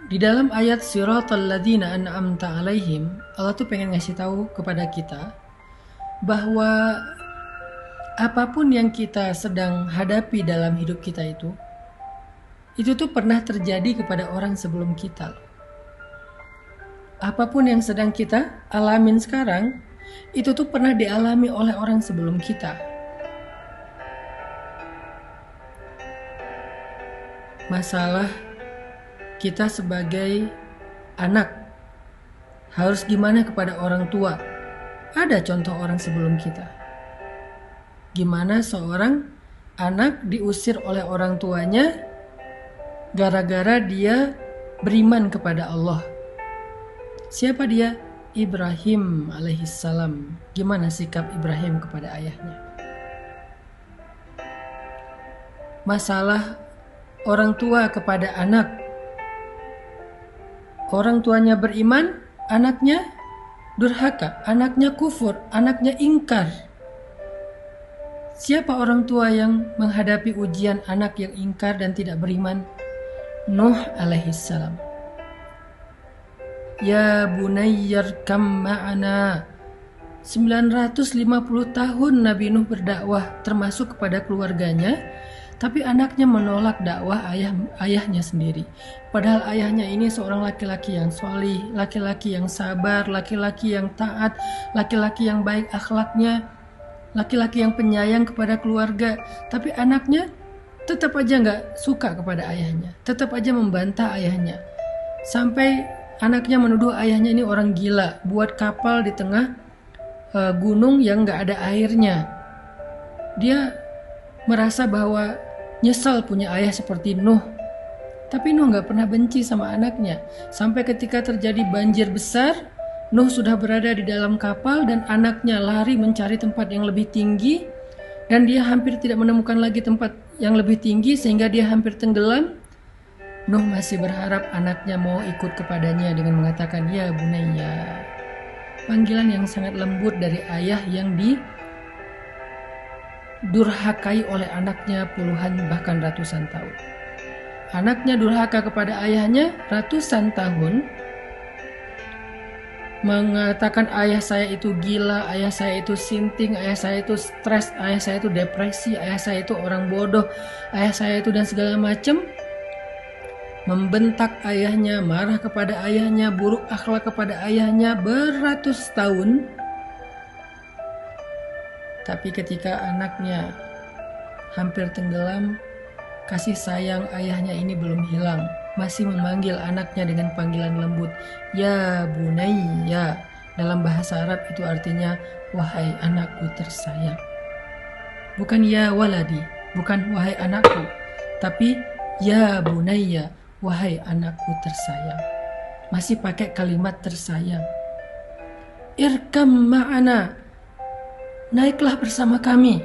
Di dalam ayat siratal ladzina an'amta alaihim, Allah tuh pengen ngasih tahu kepada kita bahwa apapun yang kita sedang hadapi dalam hidup kita itu tuh pernah terjadi kepada orang sebelum kita. Apapun yang sedang kita alamin sekarang, itu tuh pernah dialami oleh orang sebelum kita. Masalah kita sebagai anak harus gimana kepada orang tua. Ada contoh orang sebelum kita. Gimana seorang anak diusir oleh orang tuanya gara-gara dia beriman kepada Allah. Siapa dia? Ibrahim alaihissalam. Gimana sikap Ibrahim kepada ayahnya? Masalah orang tua kepada anak. Orang tuanya beriman, anaknya durhaka, anaknya kufur, anaknya ingkar. Siapa orang tua yang menghadapi ujian anak yang ingkar dan tidak beriman? Nuh alaihissalam. Ya bunayyarkam ma'ana. 950 tahun Nabi Nuh berdakwah termasuk kepada keluarganya, tapi anaknya menolak dakwah ayahnya sendiri. Padahal ayahnya ini seorang laki-laki yang solih, laki-laki yang sabar, laki-laki yang taat, laki-laki yang baik akhlaknya, laki-laki yang penyayang kepada keluarga. Tapi anaknya tetap aja gak suka kepada ayahnya, tetap aja membantah ayahnya. Sampai anaknya menuduh ayahnya ini orang gila, buat kapal di tengah gunung yang gak ada airnya. Dia merasa bahwa nyesal punya ayah seperti Nuh. Tapi Nuh gak pernah benci sama anaknya. Sampai ketika terjadi banjir besar, Nuh sudah berada di dalam kapal dan anaknya lari mencari tempat yang lebih tinggi, dan dia hampir tidak menemukan lagi tempat yang lebih tinggi sehingga dia hampir tenggelam. Nuh masih berharap anaknya mau ikut kepadanya dengan mengatakan, ya bunayya. Panggilan yang sangat lembut dari ayah yang durhakai oleh anaknya puluhan bahkan ratusan tahun. Anaknya durhaka kepada ayahnya ratusan tahun, mengatakan ayah saya itu gila, ayah saya itu sinting, ayah saya itu stres, ayah saya itu depresi, ayah saya itu orang bodoh, ayah saya itu dan segala macam. Membentak ayahnya, marah kepada ayahnya, buruk akhlak kepada ayahnya beratus tahun. Tapi ketika anaknya hampir tenggelam, kasih sayang ayahnya ini belum hilang. Masih memanggil anaknya dengan panggilan lembut, ya bunayya. Dalam bahasa Arab itu artinya, wahai anakku tersayang. Bukan ya waladi, bukan wahai anakku, tapi ya bunayya, wahai anakku tersayang. Masih pakai kalimat tersayang. Irkam ma'ana, naiklah bersama kami.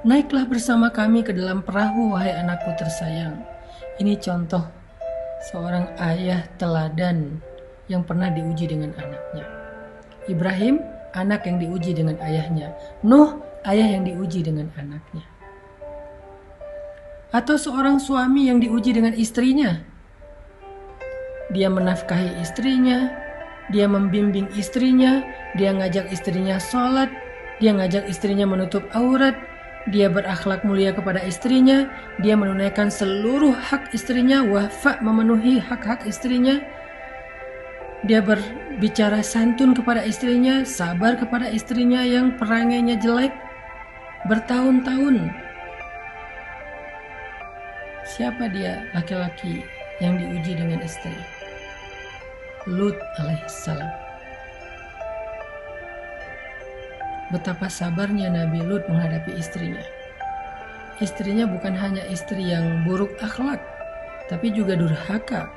Naiklah bersama kami ke dalam perahu, wahai anakku tersayang. Ini contoh seorang ayah teladan yang pernah diuji dengan anaknya. Ibrahim, anak yang diuji dengan ayahnya. Nuh, ayah yang diuji dengan anaknya. Atau seorang suami yang diuji dengan istrinya. Dia menafkahi istrinya, dia membimbing istrinya, dia ngajak istrinya sholat, dia ngajak istrinya menutup aurat, dia berakhlak mulia kepada istrinya, dia menunaikan seluruh hak istrinya, wafa memenuhi hak-hak istrinya, dia berbicara santun kepada istrinya, sabar kepada istrinya yang perangainya jelek bertahun-tahun. Siapa dia laki-laki yang diuji dengan istri? Lut alaihissalam. Betapa sabarnya Nabi Lut menghadapi istrinya. Istrinya bukan hanya istri yang buruk akhlak, tapi juga durhaka.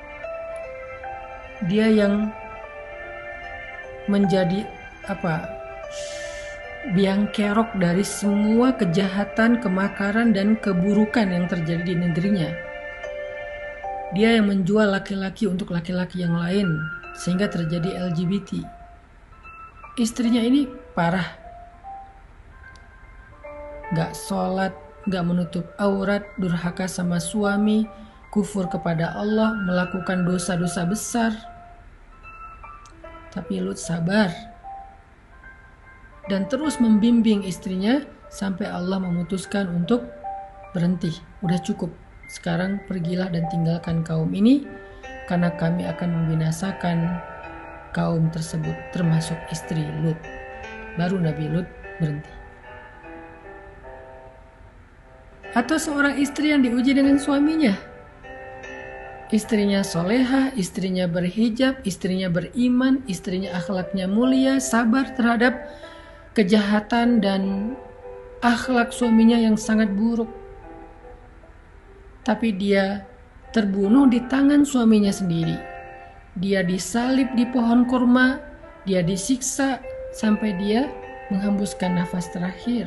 Dia yang menjadi biang kerok dari semua kejahatan, kemakaran, dan keburukan yang terjadi di negerinya. Dia yang menjual laki-laki untuk laki-laki yang lain, sehingga terjadi LGBT. Istrinya ini parah. Gak sholat, gak menutup aurat, durhaka sama suami, kufur kepada Allah, melakukan dosa-dosa besar. Tapi Lut sabar dan terus membimbing istrinya sampai Allah memutuskan untuk berhenti. Udah cukup, sekarang pergilah dan tinggalkan kaum ini, karena kami akan membinasakan kaum tersebut, termasuk istri Lut. Baru Nabi Lut berhenti. Atau seorang istri yang diuji dengan suaminya. Istrinya solehah, istrinya berhijab, istrinya beriman, istrinya akhlaknya mulia, sabar terhadap kejahatan dan akhlak suaminya yang sangat buruk. Tapi dia terbunuh di tangan suaminya sendiri. Dia disalib di pohon kurma, dia disiksa sampai dia menghembuskan nafas terakhir.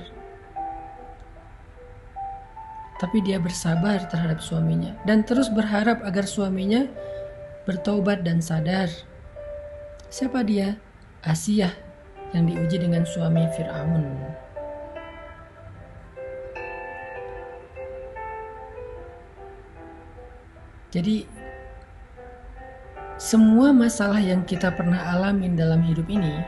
Tapi dia bersabar terhadap suaminya dan terus berharap agar suaminya bertaubat dan sadar. Siapa dia? Asiyah yang diuji dengan suami Fir'aun. Jadi semua masalah yang kita pernah alamin dalam hidup ini,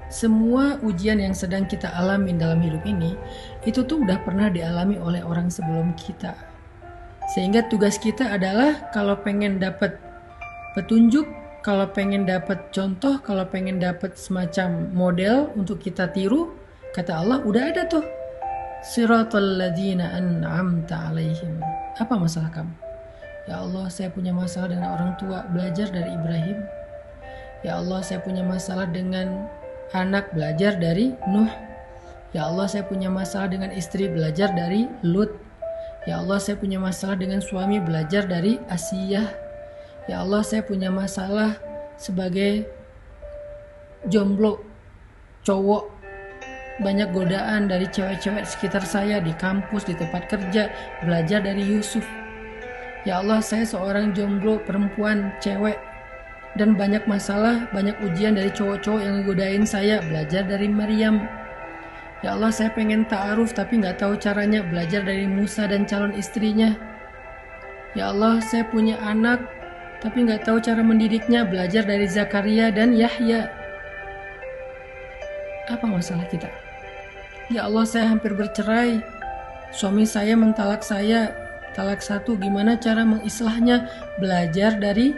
semua ujian yang sedang kita alamin dalam hidup ini, itu tuh udah pernah dialami oleh orang sebelum kita. Sehingga tugas kita adalah kalau pengen dapat petunjuk, kalau pengen dapat contoh, kalau pengen dapat semacam model untuk kita tiru, kata Allah udah ada tuh. Siratal ladzina an'amta alaihim. Apa masalah kamu? Ya Allah, saya punya masalah dengan orang tua, belajar dari Ibrahim. Ya Allah, saya punya masalah dengan anak, belajar dari Nuh. Ya Allah, saya punya masalah dengan istri, belajar dari Lut. Ya Allah, saya punya masalah dengan suami, belajar dari Asiyah. Ya Allah, saya punya masalah sebagai jomblo, cowok, banyak godaan dari cewek-cewek sekitar saya di kampus, di tempat kerja, belajar dari Yusuf. Ya Allah, saya seorang jomblo, perempuan, cewek, dan banyak masalah, banyak ujian dari cowok-cowok yang ngegodain saya, belajar dari Maryam. Ya Allah, saya pengen ta'aruf tapi gak tahu caranya, belajar dari Musa dan calon istrinya. Ya Allah, saya punya anak tapi gak tahu cara mendidiknya, belajar dari Zakaria dan Yahya. Apa masalah kita? Ya Allah, saya hampir bercerai, suami saya mentalak saya, talak satu, gimana cara mengislahnya, belajar dari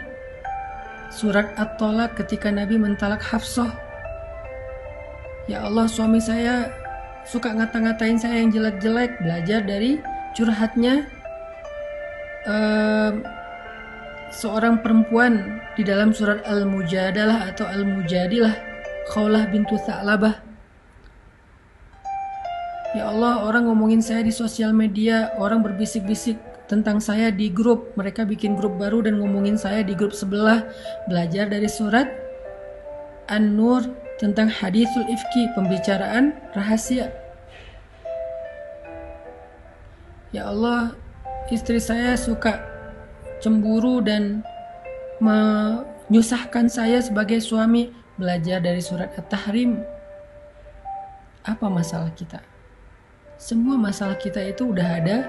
surat At-Tolak ketika Nabi mentalak Hafsah. Ya Allah, suami saya suka ngata-ngatain saya yang jelek-jelek, belajar dari curhatnya seorang perempuan di dalam surat Al-Mujadalah atau Al-Mujadilah, Khawlah bintu Tha'labah. Ya Allah, orang ngomongin saya di sosial media, orang berbisik-bisik tentang saya di grup, mereka bikin grup baru dan ngomongin saya di grup sebelah, belajar dari surat An-Nur tentang haditsul ifki, pembicaraan rahasia. Ya Allah, istri saya suka cemburu dan menyusahkan saya sebagai suami, belajar dari surat At-Tahrim. Apa masalah kita? Semua masalah kita itu udah ada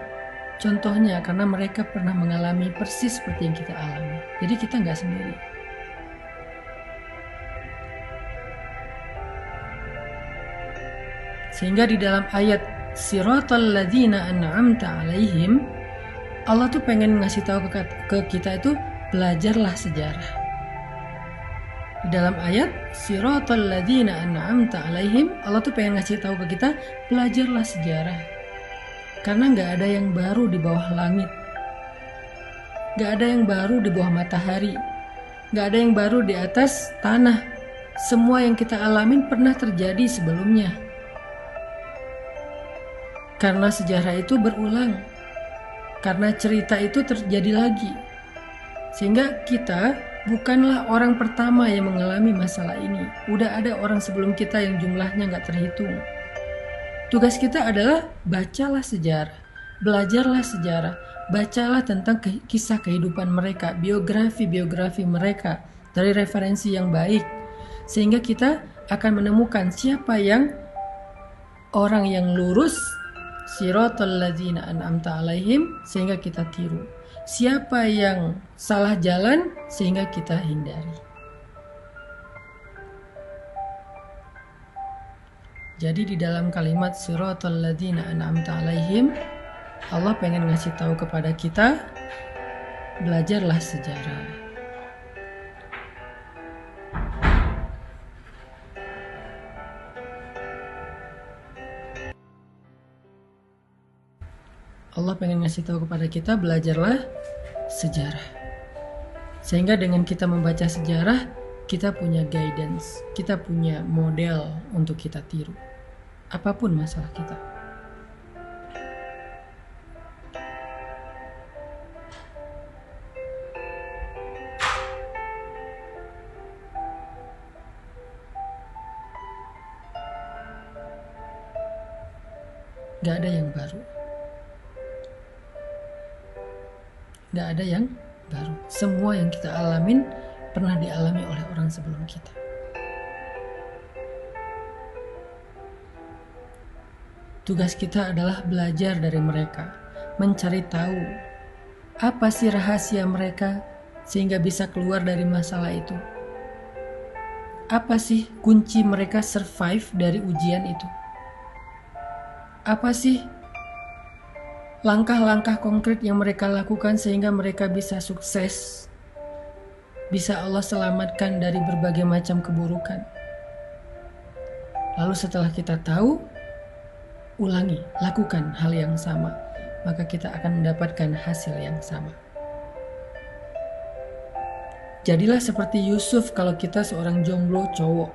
contohnya, karena mereka pernah mengalami persis seperti yang kita alami. Jadi kita nggak sendiri. Sehingga di dalam ayat Siratal ladzina an'amta alaihim, Allah tuh pengen ngasih tahu ke kita itu, belajarlah sejarah. Di dalam ayat Siratal ladzina an'amta alaihim, Allah tuh pengen ngasih tahu ke kita, belajarlah sejarah. Karena gak ada yang baru di bawah langit, gak ada yang baru di bawah matahari, gak ada yang baru di atas tanah. Semua yang kita alamin pernah terjadi sebelumnya. Karena sejarah itu berulang, karena cerita itu terjadi lagi. Sehingga kita bukanlah orang pertama yang mengalami masalah ini. Udah ada orang sebelum kita yang jumlahnya gak terhitung. Tugas kita adalah bacalah sejarah, belajarlah sejarah, bacalah tentang kisah kehidupan mereka, biografi mereka dari referensi yang baik. Sehingga kita akan menemukan siapa yang orang yang lurus, Siratal ladzina an'amta alaihim, sehingga kita tiru. siapa yang salah jalan sehingga kita hindari. Jadi di dalam kalimat siratal ladzina an'amta alaihim, Allah pengen ngasih tahu kepada kita, belajarlah sejarah. Allah pengen ngasih tahu kepada kita, belajarlah sejarah. Sehingga dengan kita membaca sejarah, kita punya guidance, kita punya model untuk kita tiru. Apapun masalah kita. Gak ada yang baru. Gak ada yang baru. Semua yang kita alamin pernah dialami oleh orang sebelum kita. Tugas kita adalah belajar dari mereka, mencari tahu apa sih rahasia mereka sehingga bisa keluar dari masalah itu. Apa sih kunci mereka survive dari ujian itu? Apa sih langkah-langkah konkret yang mereka lakukan sehingga mereka bisa sukses, bisa Allah selamatkan dari berbagai macam keburukan. Lalu setelah kita tahu, ulangi, lakukan hal yang sama, maka kita akan mendapatkan hasil yang sama. Jadilah seperti Yusuf kalau kita seorang jomblo cowok.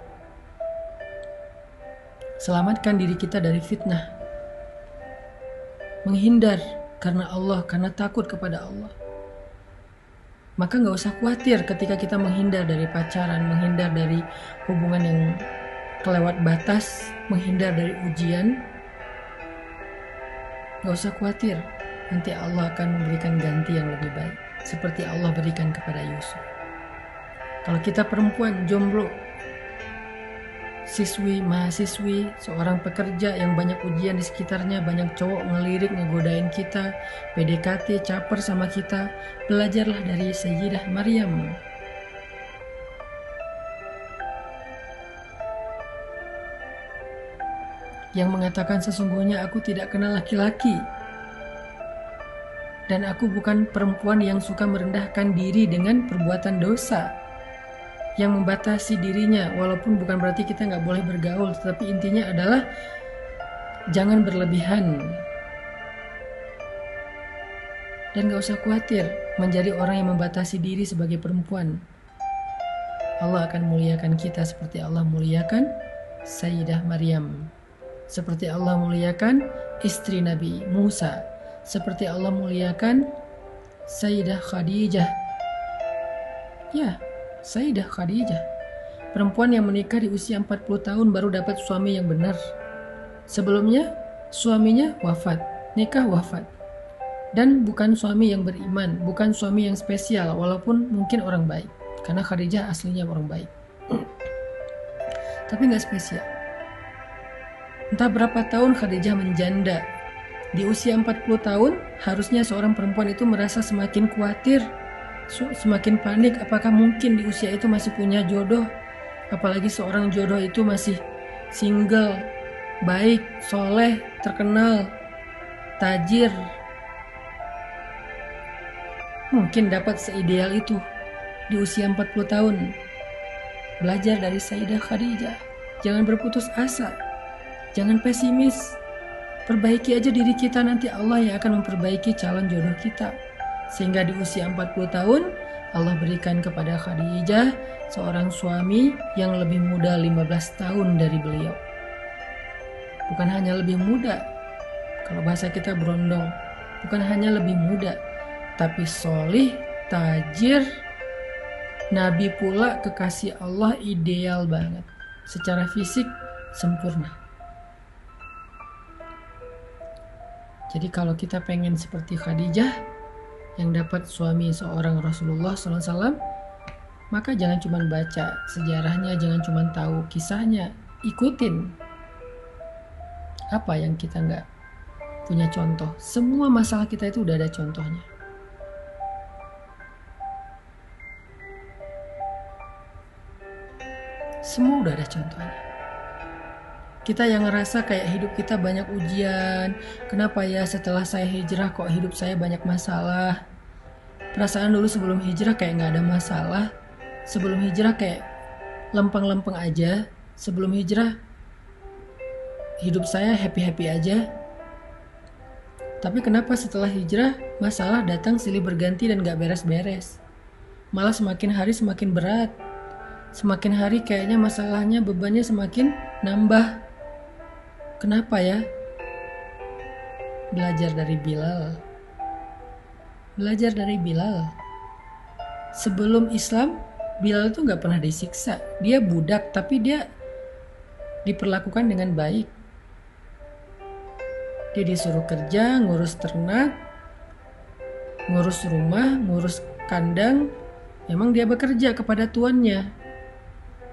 Selamatkan diri kita dari fitnah. Menghindar karena Allah, karena takut kepada Allah. Maka gak usah khawatir ketika kita menghindar dari pacaran, menghindar dari hubungan yang kelewat batas, menghindar dari ujian. Gak usah khawatir, nanti Allah akan memberikan ganti yang lebih baik, seperti Allah berikan kepada Yusuf. Kalau kita perempuan jomblo, siswi, mahasiswi, seorang pekerja yang banyak ujian di sekitarnya, banyak cowok ngelirik, ngegodain kita, PDKT, caper sama kita, belajarlah dari Sayyidah Maryam. Yang mengatakan sesungguhnya aku tidak kenal laki-laki. Dan aku bukan perempuan yang suka merendahkan diri dengan perbuatan dosa. Yang membatasi dirinya, walaupun bukan berarti kita nggak boleh bergaul, tetapi intinya adalah jangan berlebihan. Dan gak usah khawatir menjadi orang yang membatasi diri sebagai perempuan. Allah akan muliakan kita seperti Allah muliakan Sayyidah Maryam, seperti Allah muliakan istri Nabi Musa, seperti Allah muliakan Sayyidah Khadijah. Ya, Sayyidah Khadijah, perempuan yang menikah di usia 40 tahun baru dapat suami yang benar. Sebelumnya, suaminya wafat, nikah wafat. Dan bukan suami yang beriman, bukan suami yang spesial, walaupun mungkin orang baik. Karena Khadijah aslinya orang baik. Tapi gak spesial. Entah berapa tahun Khadijah menjanda. Di usia 40 tahun, harusnya seorang perempuan itu merasa semakin khawatir, semakin panik, apakah mungkin di usia itu masih punya jodoh, apalagi seorang jodoh itu masih single, baik, soleh, terkenal, tajir, mungkin dapat seideal itu di usia 40 tahun. Belajar dari Sayyidah Khadijah, jangan berputus asa, jangan pesimis, perbaiki aja diri kita, nanti Allah yang akan memperbaiki calon jodoh kita. Sehingga di usia 40 tahun Allah berikan kepada Khadijah seorang suami yang lebih muda 15 tahun dari beliau. Bukan hanya lebih muda, kalau bahasa kita berondong, bukan hanya lebih muda, tapi solih, tajir, Nabi pula, kekasih Allah, ideal banget. Secara fisik sempurna. Jadi kalau kita pengen seperti Khadijah yang dapat suami seorang Rasulullah SAW, maka jangan cuma baca sejarahnya, jangan cuma tahu kisahnya, ikutin. Apa yang kita nggak punya contoh? Semua masalah kita itu udah ada contohnya. Semua udah ada contohnya. Kita yang ngerasa kayak hidup kita banyak ujian, kenapa ya setelah saya hijrah kok hidup saya banyak masalah. Perasaan dulu sebelum hijrah kayak gak ada masalah. Sebelum hijrah kayak lempeng-lempeng aja. Sebelum hijrah hidup saya happy-happy aja. Tapi kenapa setelah hijrah masalah datang silih berganti dan gak beres-beres. Malah semakin hari semakin berat. Semakin hari kayaknya masalahnya, bebannya semakin nambah. Kenapa ya? Belajar dari Bilal. Belajar dari Bilal. Sebelum Islam, Bilal itu gak pernah disiksa. Dia budak, tapi dia diperlakukan dengan baik. Dia disuruh kerja, ngurus ternak, ngurus rumah, ngurus kandang. Memang dia bekerja kepada tuannya.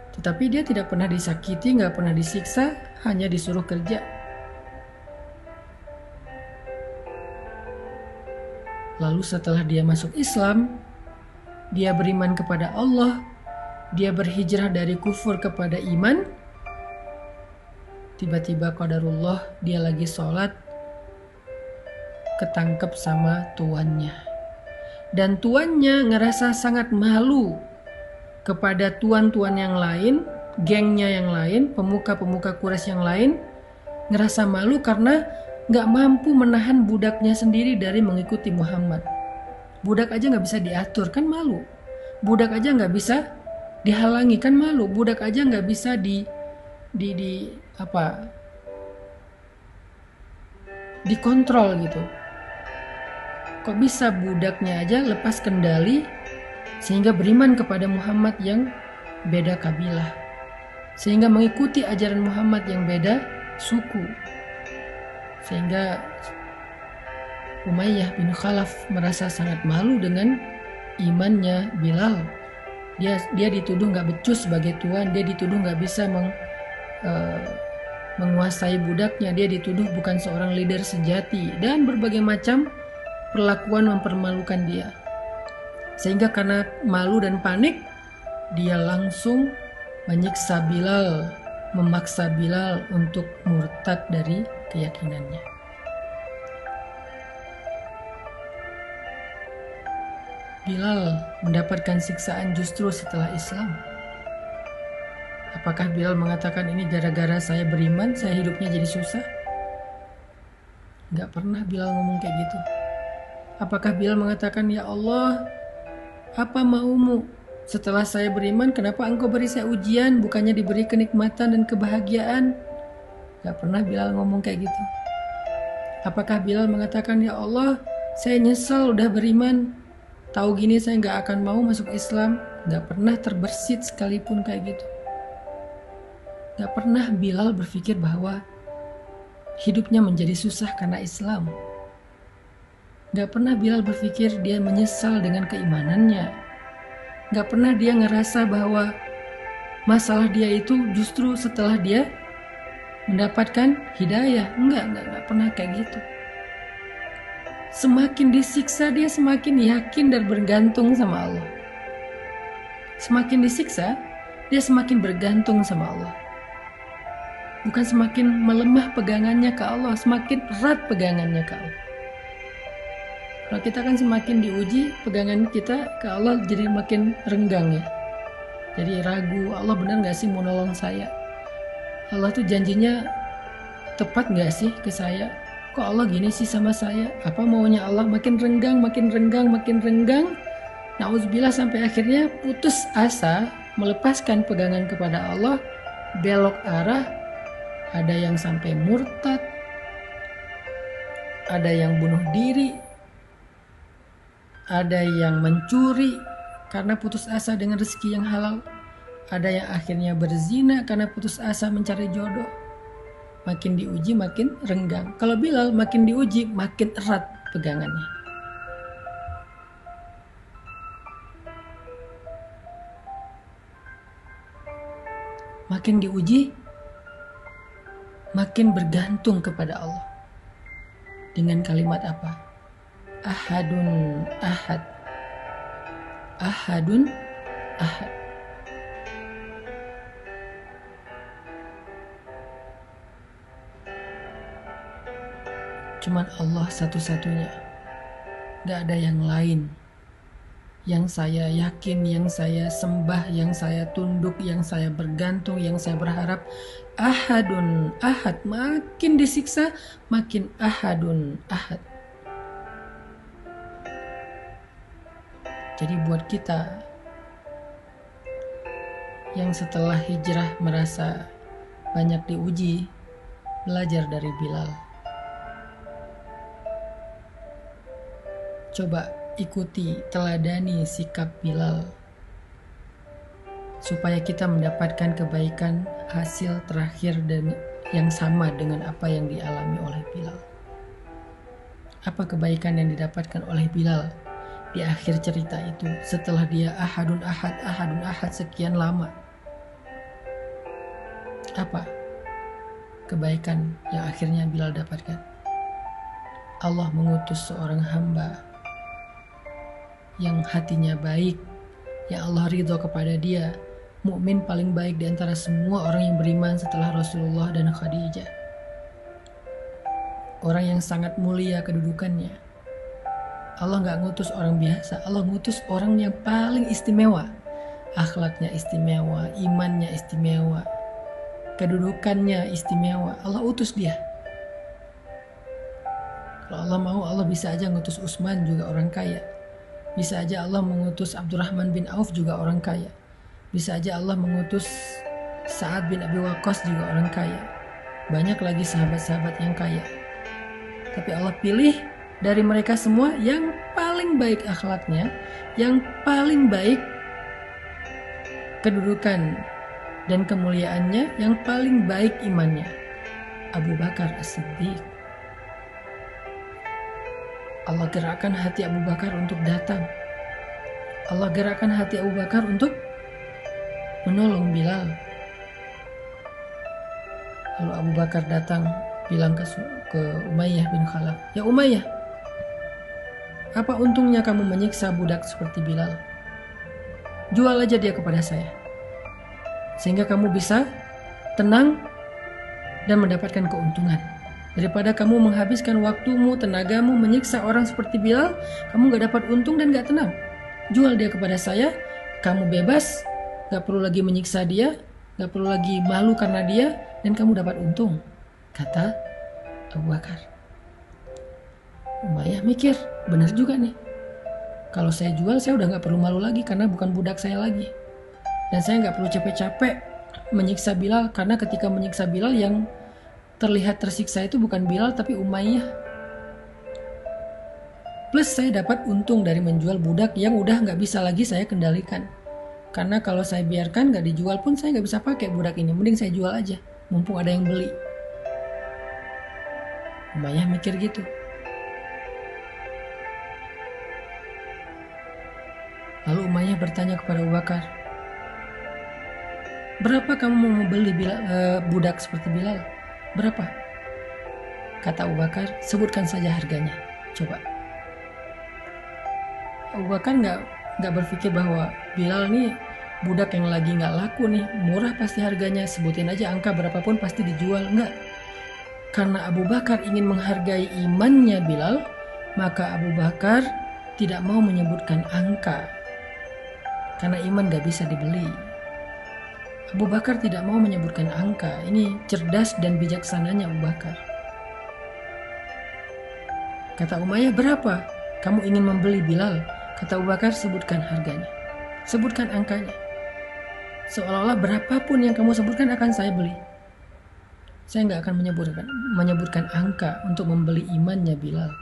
Tetapi dia tidak pernah disakiti, gak pernah disiksa, hanya disuruh kerja. Lalu setelah dia masuk Islam, dia beriman kepada Allah, dia berhijrah dari kufur kepada iman. Tiba-tiba qadarullah dia lagi sholat, ketangkep sama tuannya. Dan tuannya ngerasa sangat malu kepada tuan-tuan yang lain, gengnya yang lain, pemuka-pemuka Quraisy yang lain, ngerasa malu karena gak mampu menahan budaknya sendiri dari mengikuti Muhammad. Budak aja gak bisa diatur, kan malu. Budak aja gak bisa dihalangi, kan malu. Budak aja gak bisa dikontrol gitu. Kok bisa budaknya aja lepas kendali sehingga beriman kepada Muhammad yang beda kabilah, sehingga mengikuti ajaran Muhammad yang beda suku, sehingga Umayyah bin Khalaf merasa sangat malu dengan imannya Bilal. Dia dituduh gak becus sebagai tuan, dia dituduh gak bisa menguasai budaknya, dia dituduh bukan seorang leader sejati, dan berbagai macam perlakuan mempermalukan dia. Sehingga karena malu dan panik, dia langsung menyiksa Bilal, memaksa Bilal untuk murtad dari keyakinannya. Bilal mendapatkan siksaan justru setelah Islam. Apakah Bilal mengatakan ini gara-gara saya beriman, saya hidupnya jadi susah? Gak pernah Bilal ngomong kayak gitu. Apakah Bilal mengatakan, ya Allah, apa maumu? Setelah saya beriman, kenapa engkau beri saya ujian, bukannya diberi kenikmatan dan kebahagiaan? Gak pernah Bilal ngomong kayak gitu. Apakah Bilal mengatakan, ya Allah, saya nyesal udah beriman, tahu gini saya gak akan mau masuk Islam? Gak pernah terbersit sekalipun kayak gitu. Gak pernah Bilal berpikir bahwa hidupnya menjadi susah karena Islam. Gak pernah Bilal berpikir dia menyesal dengan keimanannya. Gak pernah dia ngerasa bahwa masalah dia itu justru setelah dia mendapatkan hidayah. Enggak pernah kayak gitu. Semakin disiksa dia semakin yakin dan bergantung sama Allah. Semakin disiksa dia semakin bergantung sama Allah. Bukan semakin melemah pegangannya ke Allah, semakin erat pegangannya ke Allah. Kalau kita kan semakin diuji, pegangan kita ke Allah jadi makin renggang ya. Jadi ragu, Allah benar gak sih mau nolong saya? Allah tuh janjinya tepat gak sih ke saya? Kok Allah gini sih sama saya? Apa maunya Allah? Makin renggang. Nauzubillah sampai akhirnya putus asa, melepaskan pegangan kepada Allah, belok arah, ada yang sampai murtad, ada yang bunuh diri, ada yang mencuri karena putus asa dengan rezeki yang halal, ada yang akhirnya berzina karena putus asa mencari jodoh. Makin diuji makin renggang. Kalau Bilal makin diuji makin erat pegangannya. Makin diuji makin bergantung kepada Allah. Dengan kalimat apa? Ahadun ahad. Ahadun ahad. Cuman Allah satu-satunya. Gak ada yang lain yang saya yakin, yang saya sembah, yang saya tunduk, yang saya bergantung, yang saya berharap. Ahadun ahad. Makin disiksa, makin ahadun ahad. Jadi buat kita yang setelah hijrah merasa banyak diuji, belajar dari Bilal. Coba ikuti, teladani sikap Bilal supaya kita mendapatkan kebaikan hasil terakhir dan yang sama dengan apa yang dialami oleh Bilal. Apa kebaikan yang didapatkan oleh Bilal di akhir cerita itu setelah dia ahadun ahad sekian lama? Apa kebaikan yang akhirnya Bilal dapatkan? Allah mengutus seorang hamba yang hatinya baik, yang Allah ridho kepada dia, mukmin paling baik di antara semua orang yang beriman setelah Rasulullah dan Khadijah. Orang yang sangat mulia kedudukannya. Allah gak ngutus orang biasa, Allah ngutus orang yang paling istimewa. Akhlaknya istimewa, imannya istimewa, kedudukannya istimewa. Allah utus dia. Kalau Allah mau, Allah bisa aja ngutus Utsman, juga orang kaya. Bisa aja Allah mengutus Abdurrahman bin Auf, juga orang kaya. Bisa aja Allah mengutus Sa'ad bin Abi Waqqas, juga orang kaya. Banyak lagi sahabat-sahabat yang kaya. Tapi Allah pilih dari mereka semua yang paling baik akhlaknya, yang paling baik kedudukan dan kemuliaannya, yang paling baik imannya. Abu Bakar As-Siddiq. Allah gerakkan hati Abu Bakar untuk datang. Allah gerakkan hati Abu Bakar untuk menolong Bilal. Lalu Abu Bakar datang bilang ke Umayyah bin Khalaf, "Ya Umayyah, apa untungnya kamu menyiksa budak seperti Bilal? Jual aja dia kepada saya, sehingga kamu bisa tenang dan mendapatkan keuntungan. Daripada kamu menghabiskan waktumu, tenagamu menyiksa orang seperti Bilal, kamu gak dapat untung dan gak tenang. Jual dia kepada saya, kamu bebas, gak perlu lagi menyiksa dia, gak perlu lagi malu karena dia, dan kamu dapat untung," kata Abu Bakar. Umayyah mikir, benar juga nih. Kalau saya jual, saya udah gak perlu malu lagi karena bukan budak saya lagi. Dan saya gak perlu capek-capek menyiksa Bilal, karena ketika menyiksa Bilal yang terlihat tersiksa itu bukan Bilal tapi Umayyah. Plus saya dapat untung dari menjual budak yang udah gak bisa lagi saya kendalikan. Karena kalau saya biarkan gak dijual pun saya gak bisa pakai budak ini. Mending saya jual aja, mumpung ada yang beli. Umayyah mikir gitu. Lalu Umayyah bertanya kepada Abu Bakar, "Berapa kamu mau membeli budak seperti Bilal? Berapa?" Kata Abu Bakar, "Sebutkan saja harganya. Coba." Abu Bakar nggak berpikir bahwa Bilal nih budak yang lagi nggak laku nih, murah pasti harganya, sebutin aja angka berapapun pasti dijual. Enggak. Karena Abu Bakar ingin menghargai imannya Bilal, maka Abu Bakar tidak mau menyebutkan angka. Karena iman gak bisa dibeli. Abu Bakar tidak mau menyebutkan angka. Ini cerdas dan bijaksananya Abu Bakar. Kata Umayyah, "Berapa kamu ingin membeli Bilal?" Kata Abu Bakar, "Sebutkan harganya. Sebutkan angkanya. Seolah-olah berapapun yang kamu sebutkan akan saya beli. Saya nggak akan menyebutkan angka untuk membeli imannya Bilal."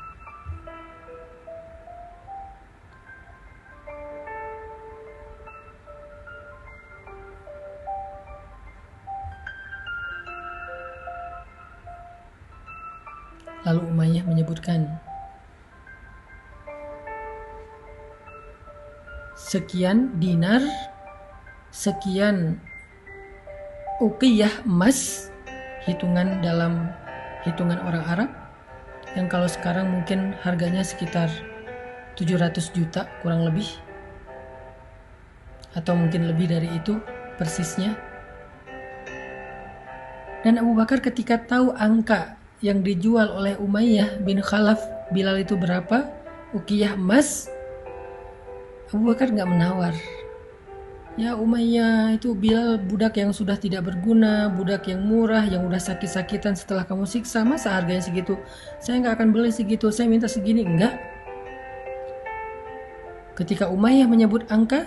Lalu Umayyah menyebutkan sekian dinar, sekian uqiyah emas, hitungan dalam hitungan orang Arab, yang kalau sekarang mungkin harganya sekitar 700 juta kurang lebih, atau mungkin lebih dari itu persisnya. Dan Abu Bakar ketika tahu angka yang dijual oleh Umayyah bin Khalaf Bilal itu berapa? Uqiyah emas. Abu Bakar nggak menawar. Ya Umayyah, itu Bilal budak yang sudah tidak berguna, budak yang murah, yang udah sakit-sakitan setelah kamu siksa, masa harganya segitu? Saya nggak akan beli segitu, saya minta segini. Enggak. Ketika Umayyah menyebut angka,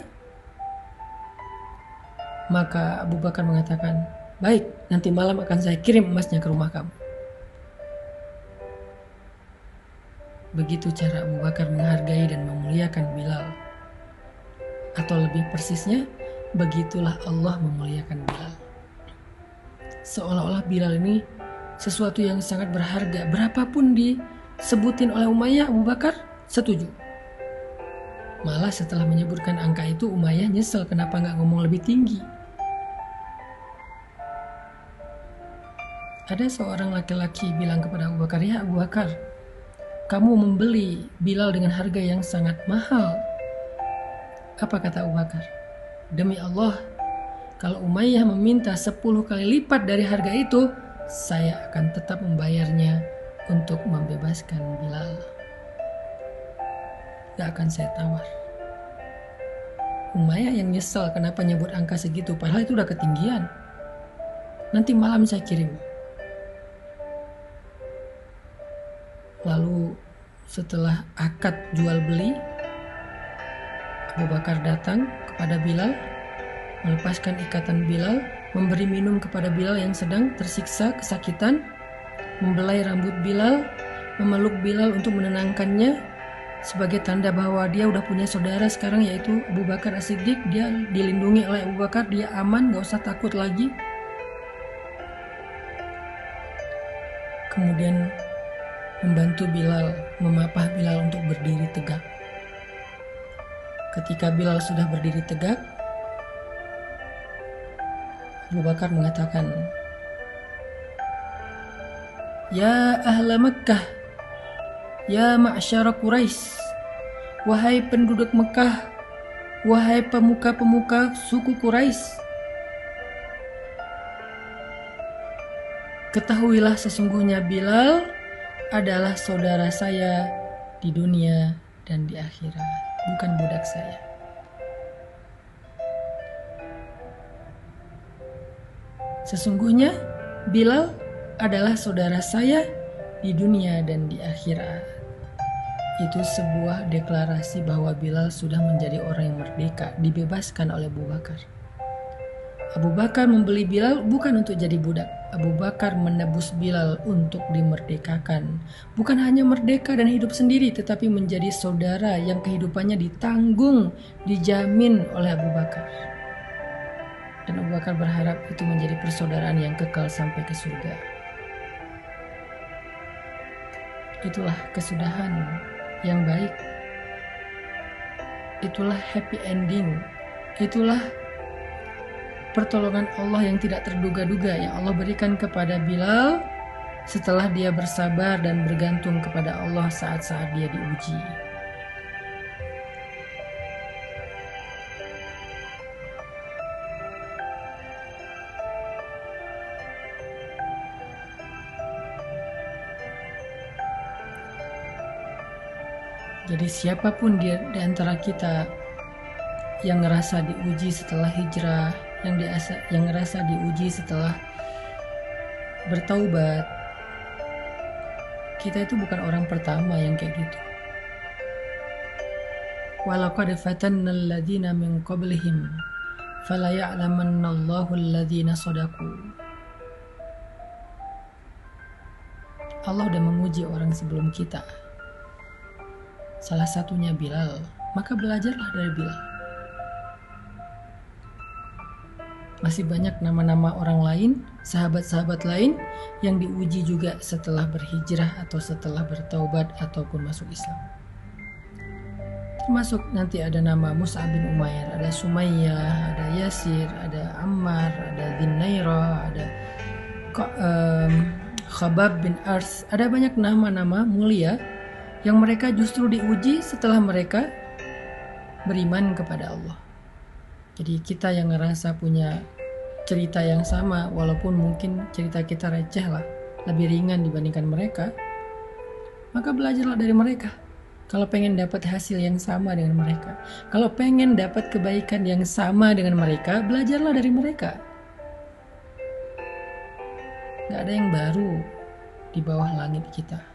maka Abu Bakar mengatakan, baik, nanti malam akan saya kirim emasnya ke rumah kamu. Begitu cara Abu Bakar menghargai dan memuliakan Bilal. Atau lebih persisnya, begitulah Allah memuliakan Bilal. Seolah-olah Bilal ini sesuatu yang sangat berharga. Berapapun disebutin oleh Umayyah, Abu Bakar setuju. Malah setelah menyebutkan angka itu, Umayyah nyesel kenapa nggak ngomong lebih tinggi. Ada seorang laki-laki bilang kepada Abu Bakar, ya Abu Bakar, kamu membeli Bilal dengan harga yang sangat mahal. Apa kata Abu Bakar? Demi Allah, kalau Umayyah meminta 10 kali lipat dari harga itu, saya akan tetap membayarnya untuk membebaskan Bilal. Gak akan saya tawar. Umayyah yang nyesel kenapa nyebut angka segitu, padahal itu udah ketinggian. Nanti malam saya kirim. Lalu setelah akad jual beli, Abu Bakar datang kepada Bilal, melepaskan ikatan Bilal, memberi minum kepada Bilal yang sedang tersiksa kesakitan, membelai rambut Bilal, memeluk Bilal untuk menenangkannya, sebagai tanda bahwa dia udah punya saudara sekarang, yaitu Abu Bakar As-Siddiq. Dia dilindungi oleh Abu Bakar, dia aman, gak usah takut lagi. Kemudian membantu Bilal, memapah Bilal untuk berdiri tegak. Ketika Bilal sudah berdiri tegak, Abu Bakar mengatakan, ya ahla Makkah, ya ma'syara Quraisy, wahai penduduk Mekah, wahai pemuka-pemuka suku Quraisy, ketahuilah sesungguhnya Bilal adalah saudara saya di dunia dan di akhirat, bukan budak saya. Sesungguhnya Bilal adalah saudara saya di dunia dan di akhirat. Itu sebuah deklarasi bahwa Bilal sudah menjadi orang yang merdeka, dibebaskan oleh Abu Bakar. Abu Bakar membeli Bilal bukan untuk jadi budak. Abu Bakar menebus Bilal untuk dimerdekakan. Bukan hanya merdeka dan hidup sendiri, tetapi menjadi saudara yang kehidupannya ditanggung, dijamin oleh Abu Bakar. Dan Abu Bakar berharap itu menjadi persaudaraan yang kekal sampai ke surga. Itulah kesudahan yang baik. Itulah happy ending. Itulah pertolongan Allah yang tidak terduga-duga yang Allah berikan kepada Bilal setelah dia bersabar dan bergantung kepada Allah saat-saat dia diuji. Jadi siapapun di antara kita yang ngerasa diuji setelah hijrah, yang ngerasa diuji setelah bertaubat, kita itu bukan orang pertama yang kayak gitu. Walaqad fatanna alladhina min qablihim fala ya'lamanna Allahu alladhina shadaqu. Allah udah menguji orang sebelum kita. Salah satunya Bilal, maka belajarlah dari Bilal. Masih banyak nama-nama orang lain, sahabat-sahabat lain yang diuji juga setelah berhijrah atau setelah bertaubat ataupun masuk Islam. Termasuk nanti ada nama Mus'ab bin Umair, ada Sumayyah, ada Yasir, ada Ammar, ada Dhinnaira, ada Khabab bin Ars. Ada banyak nama-nama mulia yang mereka justru diuji setelah mereka beriman kepada Allah. Jadi kita yang ngerasa punya cerita yang sama, walaupun mungkin cerita kita receh lah, lebih ringan dibandingkan mereka, maka belajarlah dari mereka. Kalau pengen dapat hasil yang sama dengan mereka, kalau pengen dapat kebaikan yang sama dengan mereka, belajarlah dari mereka. Gak ada yang baru di bawah langit kita.